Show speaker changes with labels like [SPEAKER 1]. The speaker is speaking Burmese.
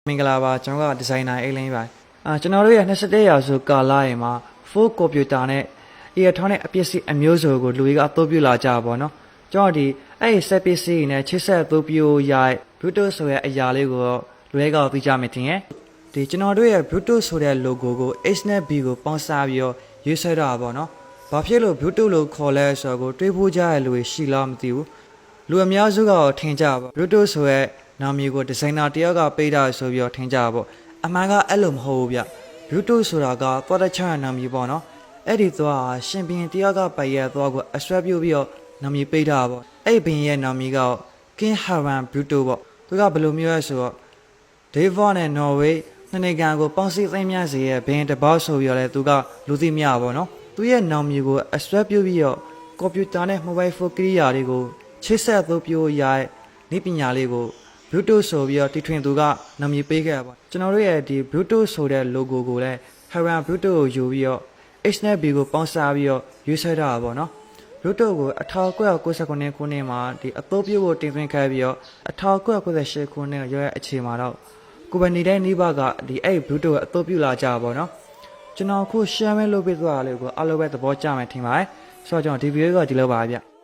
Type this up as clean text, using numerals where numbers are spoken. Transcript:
[SPEAKER 1] မင်္ဂလာပါကျွန်တော်ကဒီဇိုင်နာအိတ်လင်းပါကျွန်တော်တို့ရဲ့21ရာစုကာလရေမှာ full computer နဲ့ electronic အပစ္စည်းအမျိုးစုံကိုလူတွေကအသုံးပြုလာကြပါတော့ကျွန်တော်ဒီအဲ့ဒီစက်ပစ္စည်းနဲ့ချိတ်ဆက်အသုံးပြုရ Bluetooth ဆိုတဲ့အရာလေးကိုလူတွေကသိကြမယ်တင်ရဲ့ဒီကျွန်တော်တို့ရဲ့ Bluetooth ဆိုတဲ့ logo ကို H နဲ့ B ကိုပေါင်းစပ်ပြီးတော့ရေးဆွဲတာပါနော်ဘာဖြစ်လို့ Bluetooth လို့ခေါ်လဲဆိုတော့တွေးဖို့ကြရလူတွေရှိလားမသိဘူးလူအများစုကထင်ကြပါ Bluetooth ဆိုတဲ့နာမည်ကိုဒီဇိုင်နာတယောက်ကပေးတာဆိုပြီးတော့ထင်ကြပါပေါ့အမှန်ကအဲ့လိုမဟုတ်ဘူးဗျ Bluetooth ဆိုတာကသွားတဲ့ချမ်းနာမည်ပေါ့နော်အဲ့ဒီသွားရှင်ဘင်တယောက်ကပိုင်ရသွားကိုအဆွဲပြုတ်ပြီးတော့နာမည်ပေးတာပေါ့အဲ့ဘင်ရဲ့နာမည်က King Haran Bluetooth ပေါ့သူကဘယ်လိုမျိုးလဲဆိုတော့ Devon နဲ့ Norway နှစ်နိုင်ငံကိုပေါင်းစည်းသိမ်းမြစေရဲ့ဘင်တပေါက်ဆိုပြီးတော့လဲသူကလူသိမြပေါ့နော်သူရဲ့နာမည်ကိုအဆွဲပြုတ်ပြီးတော့ကွန်ပျူတာနဲ့ mobile phone ကိရိယာတွေကိုချိတ်ဆက်သုံးပြုရတဲ့နည်းပညာလေးကိုBluetooth ဆိုပြီးတော့တီထွင်သူကနာမည်ပေးခဲ့ပါကျွန်တော်တို့ရဲ့ဒီ Bluetooth ဆိုတဲ့ logo ကိုလည်း Haran Bluetooth ကိုယူပြီးတော့ H နဲ့ B ကိုပေါင်းစပ်ပြီးတော့ရေးဆွဲထားတာပေါ့နော် Bluetooth ကို1999ခုနှစ်မှာဒီအသုံးပြုဖို့တင်သွင်းခဲ့ပြီးတော့1998ခုနှစ်ရောက်ရဲ့အခြေမှာတော့ကိုယ်ပိုင်နေတဲ့နှိဘကဒီအဲ့ Bluetooth ကိုအသုံးပြုလာကြပါပေါ့နော်ကျွန်တော်အခု share လုပ်ပေးသွားတာလေးကိုအားလုံးပဲသဘောကျမယ်ထင်ပါတယ်ဆိုတော့ကျွန်တော်ဒီ video ကဒီလောက်ပါဗျ